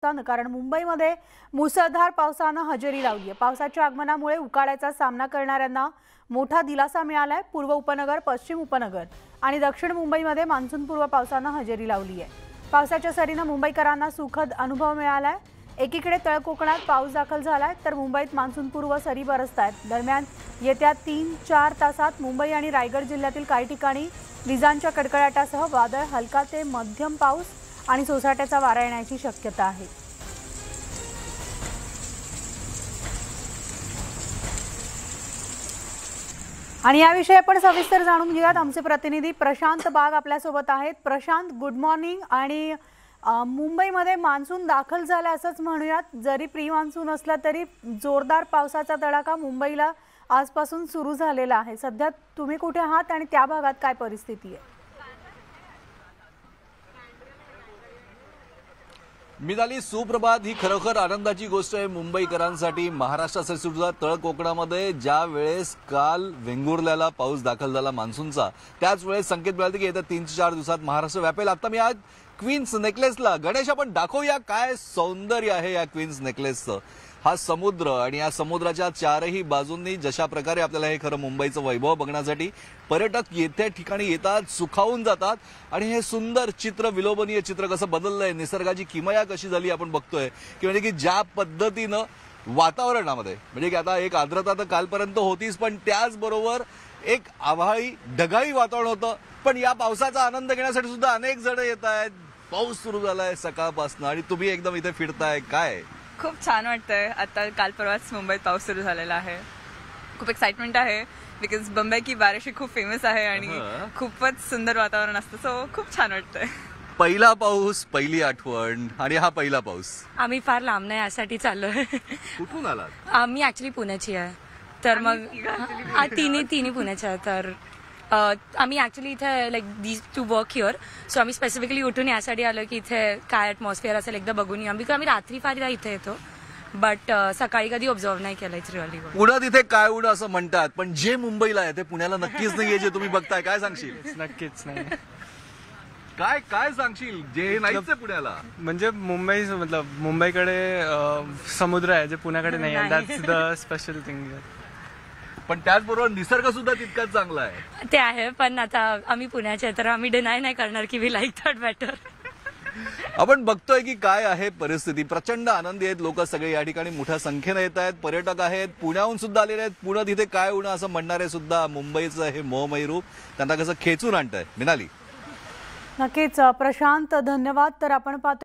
असताना कारण मुंबईमध्ये मुसळधार पावसानं हजेरी लावली आहे। पावसाच्या आगमनामुळे उकाड्याचा सामना करणाऱ्यांना मोठा दिलासा मिळालाय। पूर्व उपनगर, पश्चिम उपनगर आणि दक्षिण मुंबईमध्ये मान्सूनपूर्व पावसानं हजेरी लावली आहे। पावसाच्या सरीनं मुंबईकरांना सुखद अनुभव मिळालाय। एकीकडे तळ कोकणात पाऊस दाखल झालाय तर मुंबईत मान्सूनपूर्व सरी बरसतायत। दरम्यान येत्या 3-4 तासात मुंबई आणि रायगड जिल्ह्यातील काही ठिकाणी विजांच्या कडकडाटासह वादळ, हलका ते मध्यम पाऊस आणि सोसाट्याचा वारा येण्याची शक्यता आहे। आणि याविषयी आपण सविस्तर जाणून घेऊयात। आमचे प्रतिनिधी प्रशांत बाग आपल्या सोबत आहेत। Prashant, good morning. आणि मुंबईमध्ये मान्सून दाखल झाला असंच म्हणूयात, जरी प्री मान्सून असला तरी जोरदार पावसाचा तडाखा मुंबईला आजपासून सुरू झालेला आहे। सध्या तुम्ही कुठे आहात आणि त्या भागात काय परिस्थिती आहे? मिताली, सुप्रभात। ही खरोखर आनंदाची गोष्ट आहे मुंबईकरांसाठी। महाराष्ट्रासाठी सुद्धा तळ कोकणामध्ये ज्या वेळेस काल वेंगुर्ल्याला पाऊस दाखल झाला मान्सूनचा, त्याच वेळेस संकेत मिळाले की येत्या 3-4 दिवसात महाराष्ट्र व्यापेल। आता मी आज क्वीन्स नेकलेसला, गणेश आपण दाखवूया काय सौंदर्य आहे या क्वीन्स नेकलेसचं। हा समुद्र आणि या समुद्राच्या चारही बाजूंनी जशा प्रकारे आपल्याला हे खरं मुंबईचं वैभव बघण्यासाठी पर्यटक येत्या ठिकाणी येतात, सुखावून जातात आणि हे सुंदर चित्र, विलोभनीय चित्र कसं बदललंय, निसर्गाची किमया कशी झाली आपण बघतोय की म्हणजे की ज्या पद्धतीनं वातावरणामध्ये म्हणजे की आता एक आर्द्रता तर कालपर्यंत होतीच, पण त्याचबरोबर एक आभाळी ढगाळी वातावरण होतं। पण या पावसाचा आनंद घेण्यासाठी सुद्धा अनेक जण येत आहेत। पाऊस सुरू झालाय सकाळपासून आणि तुम्ही एकदम इथे फिरताय, काय खूप छान वाटतंय। आता काल परवाच मुंबईत पाऊस सुरू झालेला आहे। खूप एक्साइटमेंट आहे बिकॉज बंबई की बारिश खूप फेमस आहे आणि खूपच सुंदर वातावरण असतं, सो खूप छान वाटतंय। पहिला पाऊस, पहिली आठवण आणि हा पहिला पाऊस। आम्ही फार लांब नाही यासाठी चाललोय। कुठून आलात? आम्ही ऍक्च्युली पुण्याची आहे, तर मग तिन्ही पुण्याच्या आहे। तर आम्ही ऍक्च्युली इथे like these two work here, so आम्ही स्पेसिफिकली उठून यासाठी आलो की इथे काय ॲटमॉस्फिअर असेल एकदा बघून या। बिकॉज आम्ही रात्री फार इथे येतो, बट सकाळी कधी ऑब्झर्व नाही केलं। It's really good. पुण्यात इथे काय उड असं म्हणतात, पण जे मुंबईला आहे ते पुण्याला नक्कीच नाहीये जे तुम्ही बघताय। काय सांगशील? नक्कीच नाही। काय काय सांगशील जे नाहीच आहे पुण्याला? म्हणजे मुंबईकडे समुद्र आहे जे पुण्याकडे नाही आहे, दॅट्स द स्पेशल थिंग। पण त्याचबरोबर निसर्ग सुद्धा तितकाच चांगला आहे। ते आहे, पण आता आम्ही पुण्याचे तर आम्ही डिनाय नाही करणार की वी लाईक दॅट बेटर। आपण बघतोय की काय आहे परिस्थिती। प्रचंड आनंदी आहेत लोक, सगळे या ठिकाणी मोठ्या संख्येने येत आहेत, पर्यटक आहेत, पुण्याहून सुद्धा आलेले आहेत। पुण्यात इथे काय उडणं असं म्हणणारे सुद्धा मुंबईचं हे मोहमयी रूप त्यांना कसं खेचून आणतंय। मिनाली, नक्कीच प्रशांत, धन्यवाद। तर आपण पाहतो